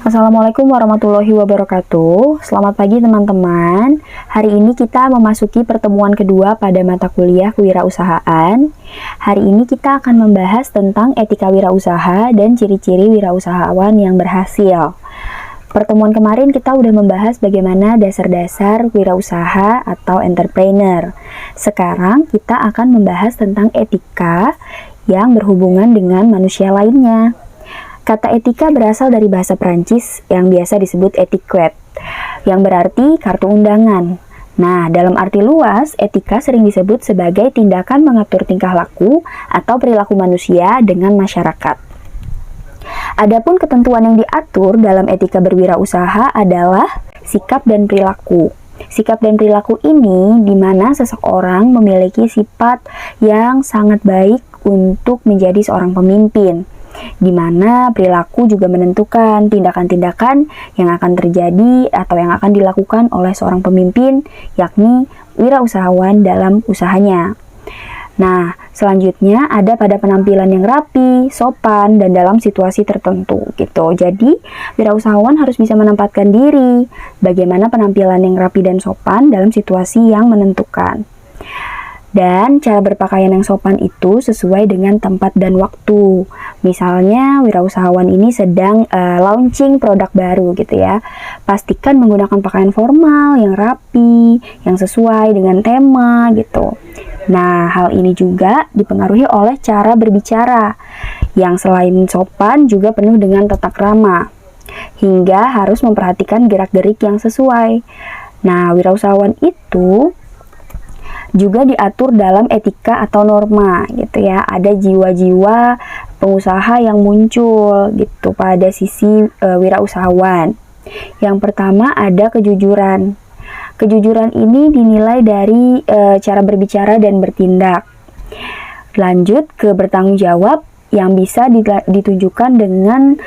Assalamualaikum warahmatullahi wabarakatuh. Selamat pagi teman-teman. Hari ini kita memasuki pertemuan kedua pada mata kuliah kewirausahaan. Hari ini kita akan membahas tentang etika wirausaha dan ciri-ciri wirausahawan yang berhasil. Pertemuan kemarin kita udah membahas bagaimana dasar-dasar wirausaha atau entrepreneur. Sekarang kita akan membahas tentang etika yang berhubungan dengan manusia lainnya. Kata etika berasal dari bahasa Prancis yang biasa disebut etiquette, yang berarti kartu undangan. Nah, dalam arti luas, etika sering disebut sebagai tindakan mengatur tingkah laku atau perilaku manusia dengan masyarakat. Adapun ketentuan yang diatur dalam etika berwirausaha adalah sikap dan perilaku. Sikap dan perilaku ini di mana seseorang memiliki sifat yang sangat baik untuk menjadi seorang pemimpin, di mana perilaku juga menentukan tindakan-tindakan yang akan terjadi atau yang akan dilakukan oleh seorang pemimpin, yakni wirausahawan dalam usahanya. Nah, selanjutnya ada pada penampilan yang rapi, sopan, dan dalam situasi tertentu gitu. Jadi, wirausahawan harus bisa menempatkan diri bagaimana penampilan yang rapi dan sopan dalam situasi yang menentukan. Dan cara berpakaian yang sopan itu sesuai dengan tempat dan waktu. Misalnya wirausahawan ini sedang launching produk baru gitu ya. Pastikan menggunakan pakaian formal yang rapi, yang sesuai dengan tema gitu. Nah, hal ini juga dipengaruhi oleh cara berbicara yang selain sopan juga penuh dengan tata krama. Hingga harus memperhatikan gerak-gerik yang sesuai. Nah, wirausahawan itu juga diatur dalam etika atau norma gitu ya. Ada jiwa-jiwa pengusaha yang muncul gitu pada sisi wirausahawan. Yang pertama ada kejujuran. Kejujuran ini dinilai dari cara berbicara dan bertindak. Lanjut ke bertanggung jawab yang bisa ditunjukkan dengan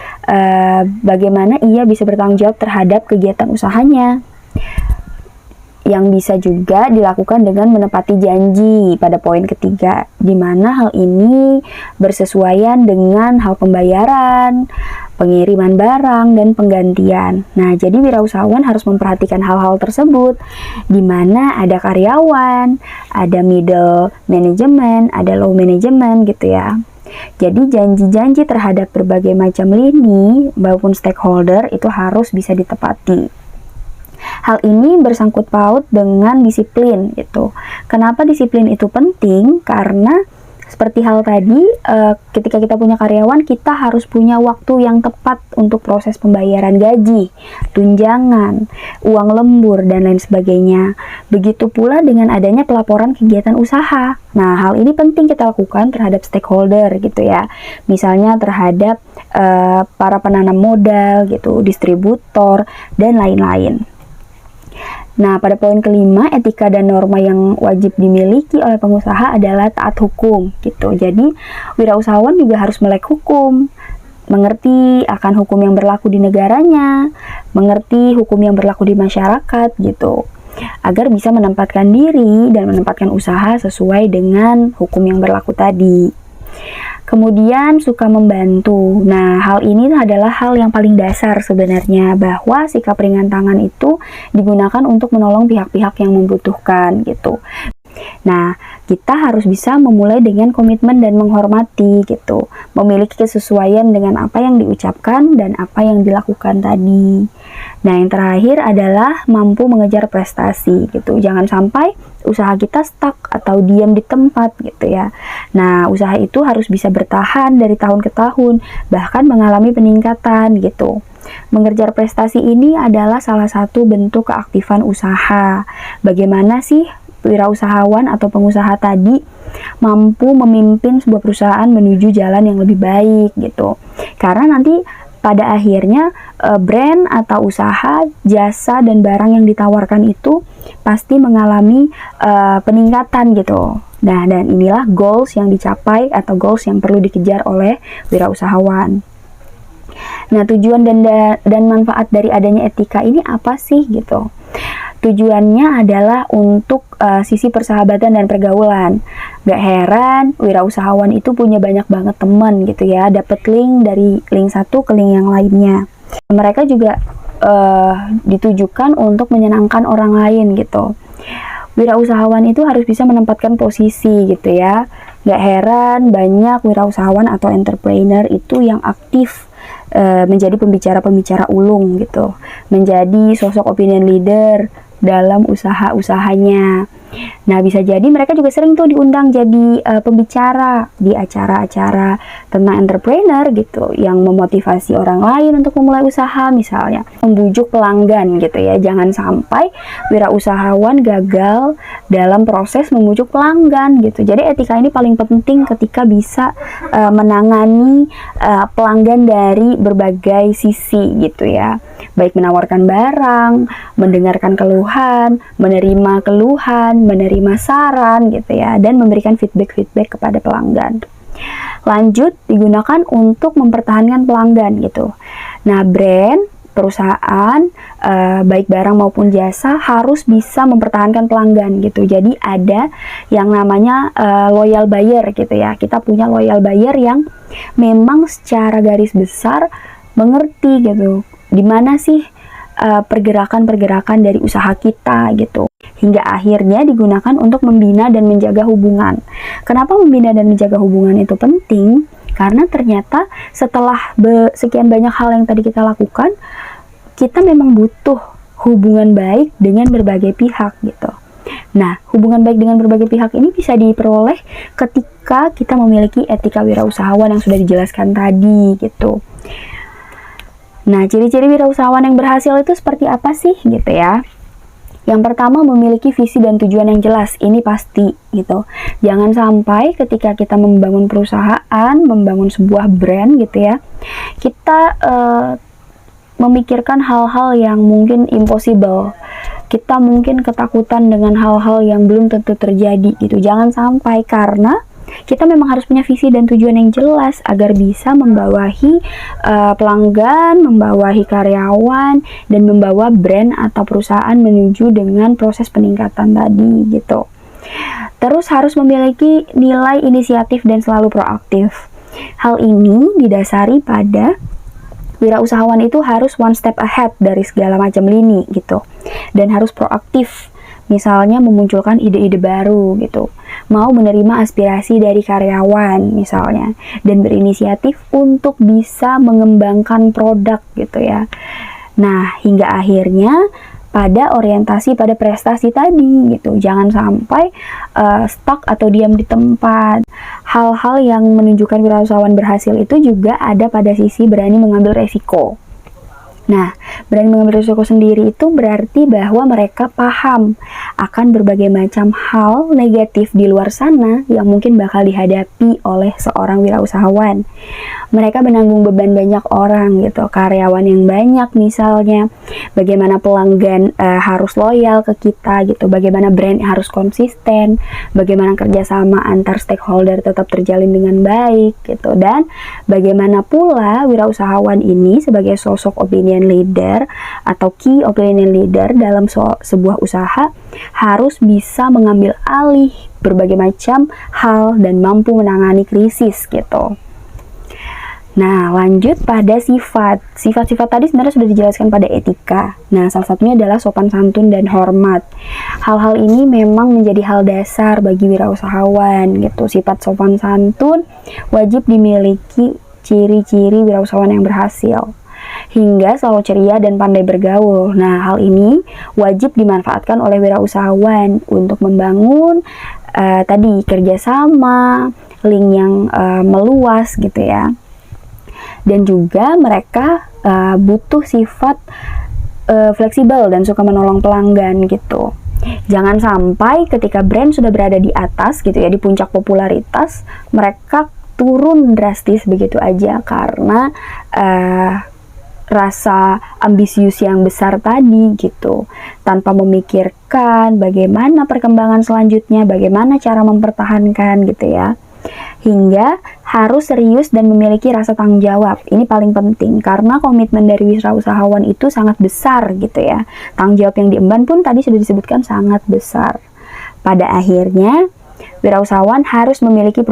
bagaimana ia bisa bertanggung jawab terhadap kegiatan usahanya. Yang bisa juga dilakukan dengan menepati janji pada poin ketiga, di mana hal ini bersesuaian dengan hal pembayaran, pengiriman barang, dan penggantian. Nah, jadi wirausahawan harus memperhatikan hal-hal tersebut, di mana ada karyawan, ada middle management, ada low management gitu ya. Jadi janji-janji terhadap berbagai macam lini maupun stakeholder itu harus bisa ditepati. Hal ini bersangkut paut dengan disiplin gitu. Kenapa disiplin itu penting? Karena seperti hal tadi, ketika kita punya karyawan, kita harus punya waktu yang tepat untuk proses pembayaran gaji, tunjangan, uang lembur, dan lain sebagainya. Begitu pula dengan adanya pelaporan kegiatan usaha. Nah, hal ini penting kita lakukan terhadap stakeholder gitu ya. Misalnya terhadap para penanam modal gitu, distributor, dan lain-lain. Nah, pada poin kelima, etika dan norma yang wajib dimiliki oleh pengusaha adalah taat hukum gitu. Jadi, wirausahawan juga harus melek hukum, mengerti akan hukum yang berlaku di negaranya, mengerti hukum yang berlaku di masyarakat gitu, agar bisa menempatkan diri dan menempatkan usaha sesuai dengan hukum yang berlaku tadi. Kemudian suka membantu. Nah, hal ini adalah hal yang paling dasar sebenarnya, bahwa sikap ringan tangan itu digunakan untuk menolong pihak-pihak yang membutuhkan gitu. Nah, kita harus bisa memulai dengan komitmen dan menghormati gitu, memiliki kesesuaian dengan apa yang diucapkan dan apa yang dilakukan tadi. Nah, yang terakhir adalah mampu mengejar prestasi gitu. Jangan sampai usaha kita stuck atau diam di tempat gitu ya. Nah, usaha itu harus bisa bertahan dari tahun ke tahun, bahkan mengalami peningkatan gitu. Mengejar prestasi ini adalah salah satu bentuk keaktifan usaha. Bagaimana sih wirausahawan atau pengusaha tadi mampu memimpin sebuah perusahaan menuju jalan yang lebih baik gitu. Karena nanti pada akhirnya brand atau usaha, jasa, dan barang yang ditawarkan itu pasti mengalami peningkatan gitu. Nah, dan inilah goals yang dicapai atau goals yang perlu dikejar oleh wirausahawan. Nah, tujuan dan manfaat dari adanya etika ini apa sih gitu? Tujuannya adalah untuk sisi persahabatan dan pergaulan. Gak heran wirausahawan itu punya banyak banget teman gitu ya, dapat link dari link satu ke link yang lainnya. Mereka juga ditujukan untuk menyenangkan orang lain gitu. Wirausahawan itu harus bisa menempatkan posisi gitu ya. Gak heran banyak wirausahawan atau entrepreneur itu yang aktif menjadi pembicara-pembicara ulung gitu, menjadi sosok opinion leader dalam usaha-usahanya. Nah, bisa jadi mereka juga sering tuh diundang jadi pembicara di acara-acara tentang entrepreneur gitu, yang memotivasi orang lain untuk memulai usaha, misalnya membujuk pelanggan gitu ya. Jangan sampai wirausahawan gagal dalam proses membujuk pelanggan gitu. Jadi etika ini paling penting ketika bisa menangani pelanggan dari berbagai sisi gitu ya. Baik menawarkan barang, mendengarkan keluhan, menerima keluhan, menerima saran gitu ya, dan memberikan feedback kepada pelanggan. Lanjut, digunakan untuk mempertahankan pelanggan gitu. Nah, brand, perusahaan, baik barang maupun jasa harus bisa mempertahankan pelanggan gitu. Jadi ada yang namanya loyal buyer gitu ya. Kita punya loyal buyer yang memang secara garis besar mengerti gitu, di mana sih pergerakan-pergerakan dari usaha kita gitu, hingga akhirnya digunakan untuk membina dan menjaga hubungan. Kenapa membina dan menjaga hubungan itu penting? Karena ternyata setelah sekian banyak hal yang tadi kita lakukan, kita memang butuh hubungan baik dengan berbagai pihak gitu. Nah, hubungan baik dengan berbagai pihak ini bisa diperoleh ketika kita memiliki etika wirausahawan yang sudah dijelaskan tadi gitu. Nah, ciri-ciri wirausahawan yang berhasil itu seperti apa sih gitu ya? Yang pertama, memiliki visi dan tujuan yang jelas. Ini pasti gitu. Jangan sampai ketika kita membangun perusahaan, membangun sebuah brand gitu ya, kita memikirkan hal-hal yang mungkin impossible. Kita mungkin ketakutan dengan hal-hal yang belum tentu terjadi gitu. Jangan sampai, karena kita memang harus punya visi dan tujuan yang jelas agar bisa membawahi pelanggan, membawahi karyawan, dan membawa brand atau perusahaan menuju dengan proses peningkatan tadi gitu. Terus harus memiliki nilai inisiatif dan selalu proaktif. Hal ini didasari pada wirausahawan itu harus one step ahead dari segala macam lini gitu, dan harus proaktif. Misalnya memunculkan ide-ide baru gitu, mau menerima aspirasi dari karyawan misalnya, dan berinisiatif untuk bisa mengembangkan produk gitu ya. Nah, hingga akhirnya pada orientasi pada prestasi tadi gitu. Jangan sampai stuck atau diam di tempat. Hal-hal yang menunjukkan wirausahawan berhasil itu juga ada pada sisi berani mengambil resiko. Nah, berani mengambil risiko sendiri itu berarti bahwa mereka paham akan berbagai macam hal negatif di luar sana yang mungkin bakal dihadapi oleh seorang wirausahawan. Mereka menanggung beban banyak orang gitu, karyawan yang banyak misalnya, bagaimana pelanggan harus loyal ke kita gitu, bagaimana brand harus konsisten, bagaimana kerjasama antar stakeholder tetap terjalin dengan baik gitu, dan bagaimana pula wirausahawan ini sebagai sosok opinion leader atau key opinion leader dalam sebuah usaha harus bisa mengambil alih berbagai macam hal dan mampu menangani krisis gitu. Nah, lanjut pada sifat. Sifat-sifat tadi sebenarnya sudah dijelaskan pada etika. Nah, salah satunya adalah sopan santun dan hormat. Hal-hal ini memang menjadi hal dasar bagi wirausahawan gitu. Sifat sopan santun wajib dimiliki ciri-ciri wirausahawan yang berhasil, hingga selalu ceria dan pandai bergaul. Nah, hal ini wajib dimanfaatkan oleh wirausahawan untuk membangun tadi kerjasama, link yang meluas gitu ya. Dan juga mereka butuh sifat fleksibel dan suka menolong pelanggan gitu. Jangan sampai ketika brand sudah berada di atas gitu ya, di puncak popularitas, mereka turun drastis begitu aja karena rasa ambisius yang besar tadi gitu, tanpa memikirkan bagaimana perkembangan selanjutnya, bagaimana cara mempertahankan gitu ya. Hingga harus serius dan memiliki rasa tanggung jawab. Ini paling penting karena komitmen dari wirausahawan itu sangat besar gitu ya. Tanggung jawab yang diemban pun tadi sudah disebutkan sangat besar. Pada akhirnya Wirausahawan harus memiliki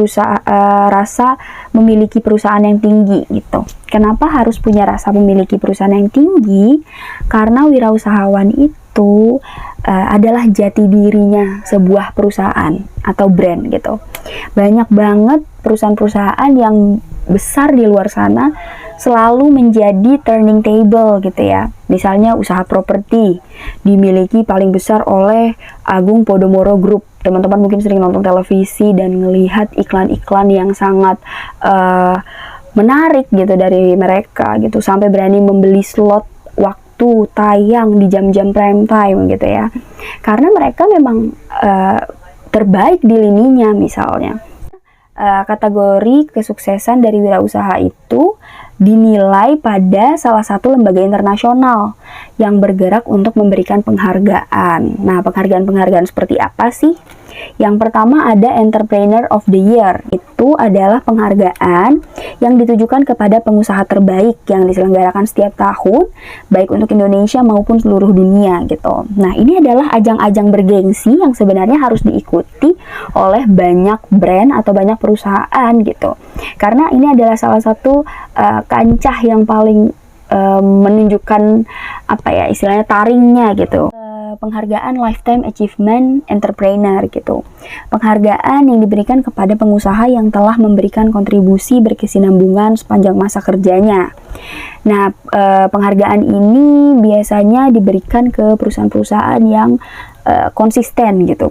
rasa memiliki perusahaan yang tinggi gitu. Kenapa harus punya rasa memiliki perusahaan yang tinggi? Karena wirausahawan itu adalah jati dirinya sebuah perusahaan atau brand gitu. Banyak banget perusahaan-perusahaan yang besar di luar sana selalu menjadi turning table gitu ya. Misalnya usaha properti dimiliki paling besar oleh Agung Podomoro Group. Teman-teman mungkin sering nonton televisi dan melihat iklan-iklan yang sangat menarik gitu dari mereka gitu, sampai berani membeli slot waktu tayang di jam-jam prime time gitu ya, karena mereka memang terbaik di lininya. Misalnya kategori kesuksesan dari wirausaha itu dinilai pada salah satu lembaga internasional yang bergerak untuk memberikan penghargaan. Nah, penghargaan-penghargaan seperti apa sih? Yang pertama ada Entrepreneur of the Year. Itu adalah penghargaan yang ditujukan kepada pengusaha terbaik yang diselenggarakan setiap tahun, baik untuk Indonesia maupun seluruh dunia gitu. Nah, ini adalah ajang-ajang bergengsi yang sebenarnya harus diikuti oleh banyak brand atau banyak perusahaan gitu. Karena ini adalah salah satu kancah yang paling menunjukkan apa ya istilahnya taringnya gitu. Penghargaan Lifetime Achievement Entrepreneur gitu. Penghargaan yang diberikan kepada pengusaha yang telah memberikan kontribusi berkesinambungan sepanjang masa kerjanya. Nah, penghargaan ini biasanya diberikan ke perusahaan-perusahaan yang konsisten gitu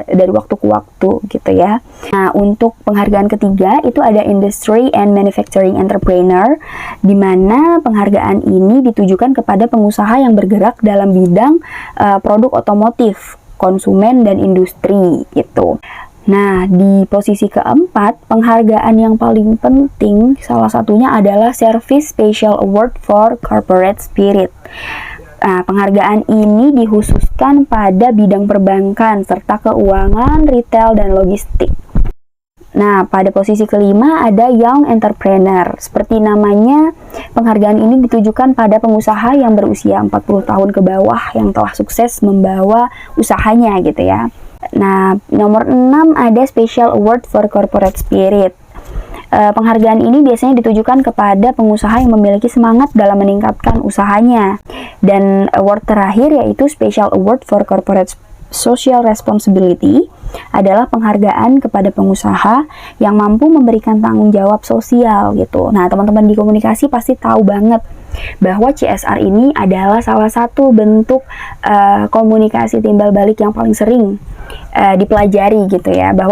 dari waktu ke waktu gitu ya. Nah, untuk penghargaan ketiga itu ada Industry and Manufacturing Entrepreneur, di mana penghargaan ini ditujukan kepada pengusaha yang bergerak dalam bidang produk otomotif, konsumen dan industri gitu. Nah, di posisi keempat, penghargaan yang paling penting salah satunya adalah Service Special Award for Corporate Spirit. Nah, penghargaan ini dikhususkan pada bidang perbankan serta keuangan, retail, dan logistik. Nah, pada posisi kelima ada Young Entrepreneur. Seperti namanya, penghargaan ini ditujukan pada pengusaha yang berusia 40 tahun ke bawah yang telah sukses membawa usahanya gitu ya. Nah, nomor 6 ada Special Award for Corporate Spirit. Penghargaan ini biasanya ditujukan kepada pengusaha yang memiliki semangat dalam meningkatkan usahanya. Dan award terakhir yaitu Special Award for Corporate Social Responsibility adalah penghargaan kepada pengusaha yang mampu memberikan tanggung jawab sosial gitu. Nah, teman-teman di komunikasi pasti tahu banget bahwa CSR ini adalah salah satu bentuk komunikasi timbal balik yang paling sering dipelajari gitu ya, bahwa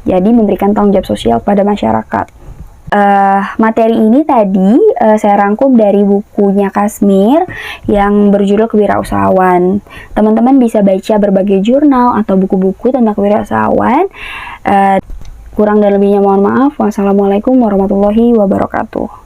jadi memberikan tanggung jawab sosial pada masyarakat. Materi ini tadi saya rangkum dari bukunya Kasmir yang berjudul Kewirausahaan. Teman-teman bisa baca berbagai jurnal atau buku-buku tentang kewirausahaan. Kurang dan lebihnya mohon maaf. Wassalamualaikum warahmatullahi wabarakatuh.